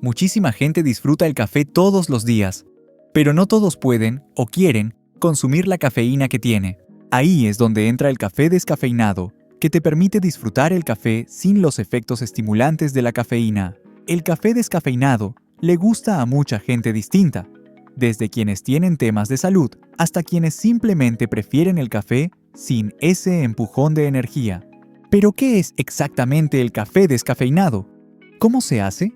Muchísima gente disfruta el café todos los días, pero no todos pueden o quieren consumir la cafeína que tiene. Ahí es donde entra el café descafeinado, que te permite disfrutar el café sin los efectos estimulantes de la cafeína. El café descafeinado le gusta a mucha gente distinta, desde quienes tienen temas de salud hasta quienes simplemente prefieren el café sin ese empujón de energía. ¿Pero qué es exactamente el café descafeinado? ¿Cómo se hace?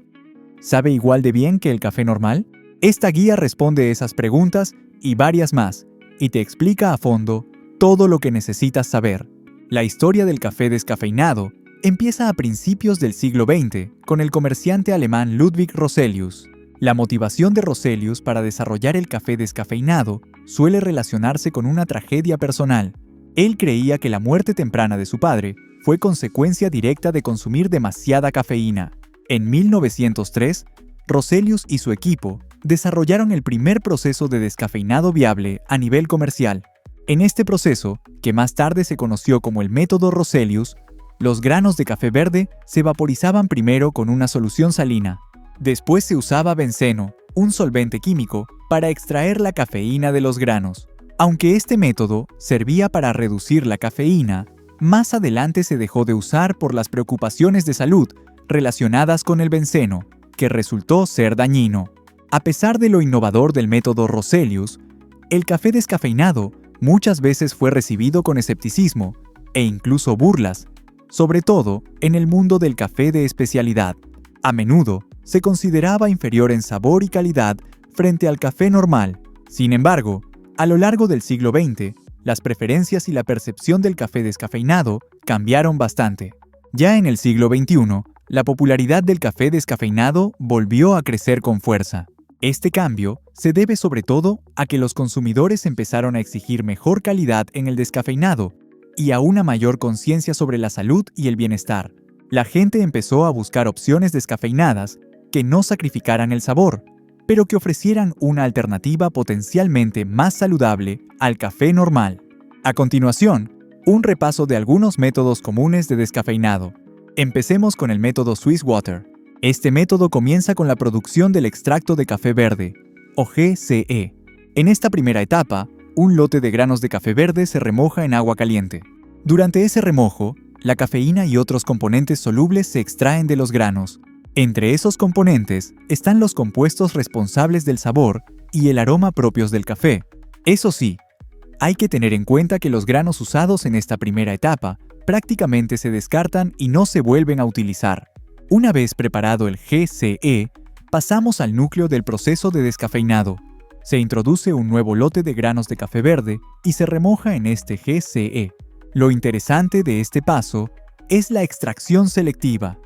¿Sabe igual de bien que el café normal? Esta guía responde esas preguntas y varias más, y te explica a fondo todo lo que necesitas saber. La historia del café descafeinado empieza a principios del siglo XX con el comerciante alemán Ludwig Roselius. La motivación de Roselius para desarrollar el café descafeinado suele relacionarse con una tragedia personal. Él creía que la muerte temprana de su padre fue consecuencia directa de consumir demasiada cafeína. En 1903, Roselius y su equipo desarrollaron el primer proceso de descafeinado viable a nivel comercial. En este proceso, que más tarde se conoció como el método Roselius, los granos de café verde se vaporizaban primero con una solución salina. Después se usaba benceno, un solvente químico, para extraer la cafeína de los granos. Aunque este método servía para reducir la cafeína, más adelante se dejó de usar por las preocupaciones de salud relacionadas con el benceno, que resultó ser dañino. A pesar de lo innovador del método Roselius, el café descafeinado muchas veces fue recibido con escepticismo e incluso burlas, sobre todo en el mundo del café de especialidad. A menudo se consideraba inferior en sabor y calidad frente al café normal. Sin embargo, a lo largo del siglo XX, las preferencias y la percepción del café descafeinado cambiaron bastante. Ya en el siglo XXI, la popularidad del café descafeinado volvió a crecer con fuerza. Este cambio se debe sobre todo a que los consumidores empezaron a exigir mejor calidad en el descafeinado y a una mayor conciencia sobre la salud y el bienestar. La gente empezó a buscar opciones descafeinadas que no sacrificaran el sabor, pero que ofrecieran una alternativa potencialmente más saludable al café normal. A continuación, un repaso de algunos métodos comunes de descafeinado. Empecemos con el método Swiss Water. Este método comienza con la producción del extracto de café verde, o GCE. En esta primera etapa, un lote de granos de café verde se remoja en agua caliente. Durante ese remojo, la cafeína y otros componentes solubles se extraen de los granos. Entre esos componentes están los compuestos responsables del sabor y el aroma propios del café. Eso sí, hay que tener en cuenta que los granos usados en esta primera etapa prácticamente se descartan y no se vuelven a utilizar. Una vez preparado el GCE, pasamos al núcleo del proceso de descafeinado. Se introduce un nuevo lote de granos de café verde y se remoja en este GCE. Lo interesante de este paso es la extracción selectiva.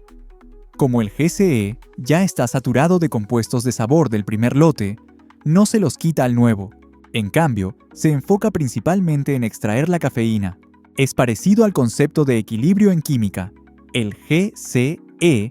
Como el GCE ya está saturado de compuestos de sabor del primer lote, no se los quita al nuevo. En cambio, se enfoca principalmente en extraer la cafeína. Es parecido al concepto de equilibrio en química. El GCE,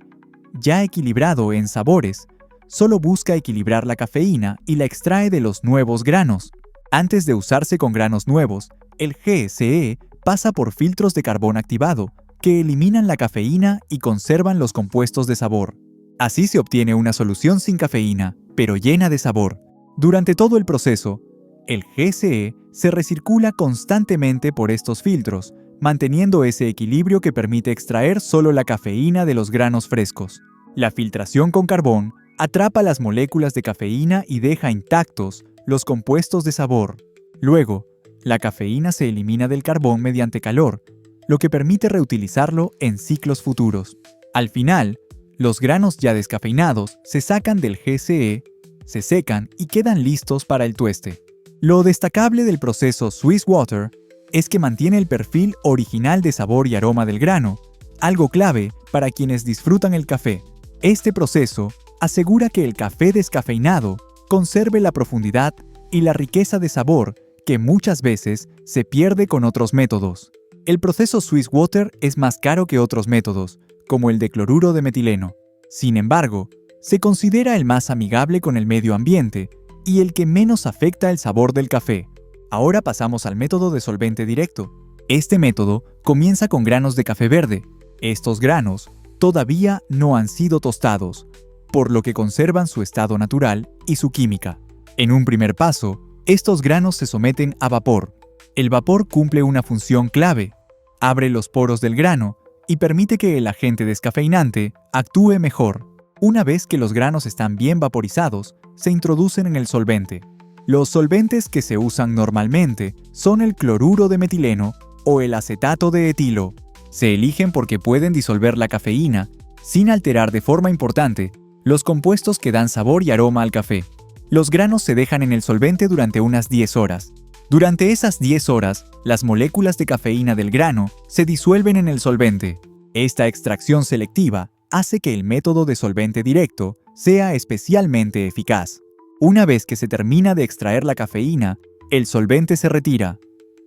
ya equilibrado en sabores, solo busca equilibrar la cafeína y la extrae de los nuevos granos. Antes de usarse con granos nuevos, el GCE pasa por filtros de carbón activado, que eliminan la cafeína y conservan los compuestos de sabor. Así se obtiene una solución sin cafeína, pero llena de sabor. Durante todo el proceso, el GCE se recircula constantemente por estos filtros, manteniendo ese equilibrio que permite extraer solo la cafeína de los granos frescos. La filtración con carbón atrapa las moléculas de cafeína y deja intactos los compuestos de sabor. Luego, la cafeína se elimina del carbón mediante calor, lo que permite reutilizarlo en ciclos futuros. Al final, los granos ya descafeinados se sacan del GCE, se secan y quedan listos para el tueste. Lo destacable del proceso Swiss Water es que mantiene el perfil original de sabor y aroma del grano, algo clave para quienes disfrutan el café. Este proceso asegura que el café descafeinado conserve la profundidad y la riqueza de sabor que muchas veces se pierde con otros métodos. El proceso Swiss Water es más caro que otros métodos, como el de cloruro de metileno. Sin embargo, se considera el más amigable con el medio ambiente y el que menos afecta el sabor del café. Ahora pasamos al método de solvente directo. Este método comienza con granos de café verde. Estos granos todavía no han sido tostados. por lo que conservan su estado natural y su química. En un primer paso, estos granos se someten a vapor. El vapor cumple una función clave: abre los poros del grano y permite que el agente descafeinante actúe mejor. Una vez que los granos están bien vaporizados, se introducen en el solvente. Los solventes que se usan normalmente son el cloruro de metileno o el acetato de etilo. Se eligen porque pueden disolver la cafeína sin alterar de forma importante los compuestos que dan sabor y aroma al café. Los granos se dejan en el solvente durante unas 10 horas. Durante esas 10 horas, las moléculas de cafeína del grano se disuelven en el solvente. Esta extracción selectiva hace que el método de solvente directo sea especialmente eficaz. Una vez que se termina de extraer la cafeína, el solvente se retira.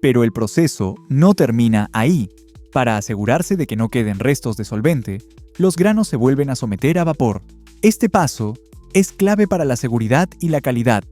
Pero el proceso no termina ahí. Para asegurarse de que no queden restos de solvente, los granos se vuelven a someter a vapor. Este paso es clave para la seguridad y la calidad,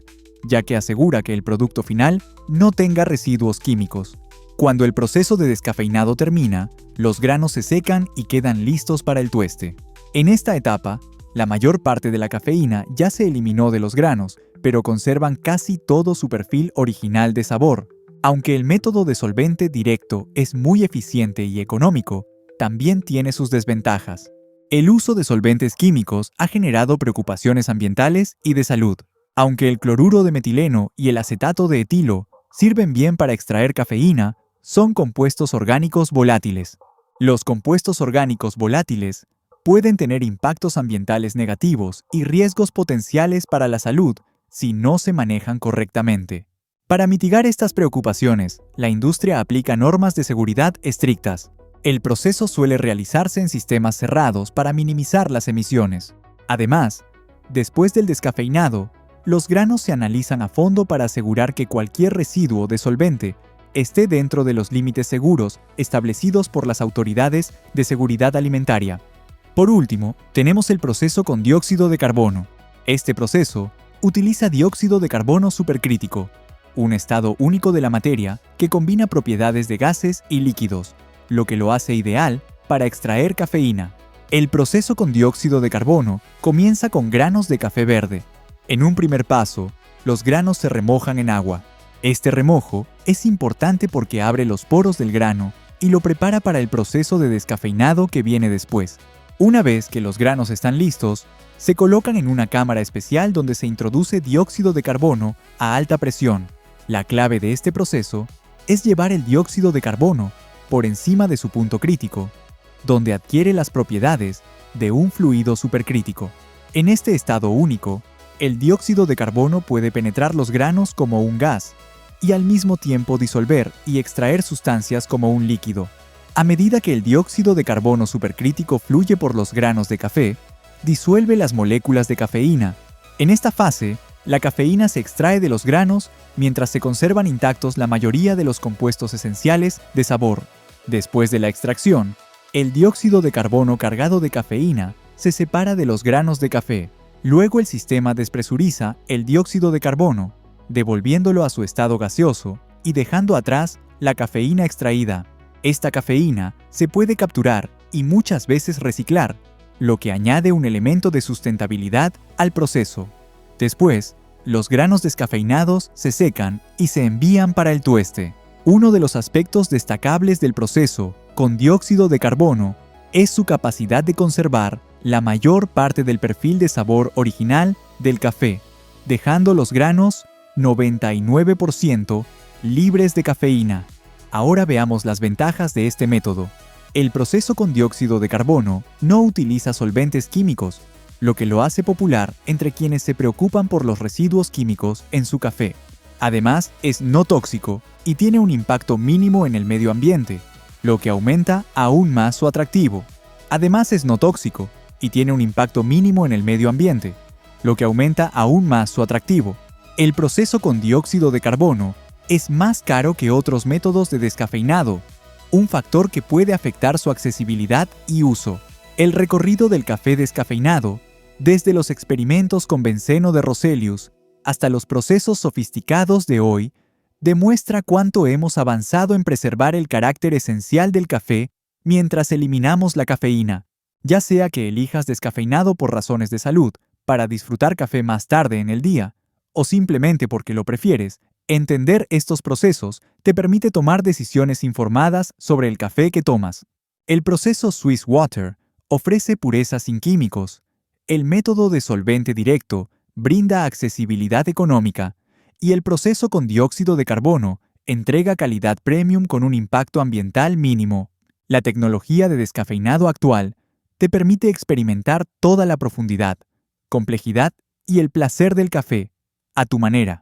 ya que asegura que el producto final no tenga residuos químicos. Cuando el proceso de descafeinado termina, los granos se secan y quedan listos para el tueste. En esta etapa, la mayor parte de la cafeína ya se eliminó de los granos, pero conservan casi todo su perfil original de sabor. Aunque el método de solvente directo es muy eficiente y económico, también tiene sus desventajas. El uso de solventes químicos ha generado preocupaciones ambientales y de salud. Aunque el cloruro de metileno y el acetato de etilo sirven bien para extraer cafeína, son compuestos orgánicos volátiles. Los compuestos orgánicos volátiles pueden tener impactos ambientales negativos y riesgos potenciales para la salud si no se manejan correctamente. Para mitigar estas preocupaciones, la industria aplica normas de seguridad estrictas. El proceso suele realizarse en sistemas cerrados para minimizar las emisiones. Además, después del descafeinado, los granos se analizan a fondo para asegurar que cualquier residuo de solvente esté dentro de los límites seguros establecidos por las autoridades de seguridad alimentaria. Por último, tenemos el proceso con dióxido de carbono. Este proceso utiliza dióxido de carbono supercrítico, un estado único de la materia que combina propiedades de gases y líquidos, lo que lo hace ideal para extraer cafeína. El proceso con dióxido de carbono comienza con granos de café verde. En un primer paso, los granos se remojan en agua. Este remojo es importante porque abre los poros del grano y lo prepara para el proceso de descafeinado que viene después. Una vez que los granos están listos, se colocan en una cámara especial donde se introduce dióxido de carbono a alta presión. La clave de este proceso es llevar el dióxido de carbono por encima de su punto crítico, donde adquiere las propiedades de un fluido supercrítico. En este estado único, el dióxido de carbono puede penetrar los granos como un gas y al mismo tiempo disolver y extraer sustancias como un líquido. A medida que el dióxido de carbono supercrítico fluye por los granos de café, disuelve las moléculas de cafeína. En esta fase, la cafeína se extrae de los granos mientras se conservan intactos la mayoría de los compuestos esenciales de sabor. Después de la extracción, el dióxido de carbono cargado de cafeína se separa de los granos de café. Luego el sistema despresuriza el dióxido de carbono, devolviéndolo a su estado gaseoso y dejando atrás la cafeína extraída. Esta cafeína se puede capturar y muchas veces reciclar, lo que añade un elemento de sustentabilidad al proceso. Después, los granos descafeinados se secan y se envían para el tueste. Uno de los aspectos destacables del proceso con dióxido de carbono es su capacidad de conservar la mayor parte del perfil de sabor original del café, dejando los granos 99% libres de cafeína. Ahora veamos las ventajas de este método. El proceso con dióxido de carbono no utiliza solventes químicos, lo que lo hace popular entre quienes se preocupan por los residuos químicos en su café. Además, es no tóxico y tiene un impacto mínimo en el medio ambiente, lo que aumenta aún más su atractivo. Además, es no tóxico y tiene un impacto mínimo en el medio ambiente, lo que aumenta aún más su atractivo. El proceso con dióxido de carbono es más caro que otros métodos de descafeinado, un factor que puede afectar su accesibilidad y uso. El recorrido del café descafeinado, desde los experimentos con benceno de Roselius hasta los procesos sofisticados de hoy, demuestra cuánto hemos avanzado en preservar el carácter esencial del café mientras eliminamos la cafeína, ya sea que elijas descafeinado por razones de salud para disfrutar café más tarde en el día, o simplemente porque lo prefieres, entender estos procesos te permite tomar decisiones informadas sobre el café que tomas. El proceso Swiss Water ofrece pureza sin químicos. El método de solvente directo brinda accesibilidad económica y el proceso con dióxido de carbono entrega calidad premium con un impacto ambiental mínimo. La tecnología de descafeinado actual te permite experimentar toda la profundidad, complejidad y el placer del café a tu manera.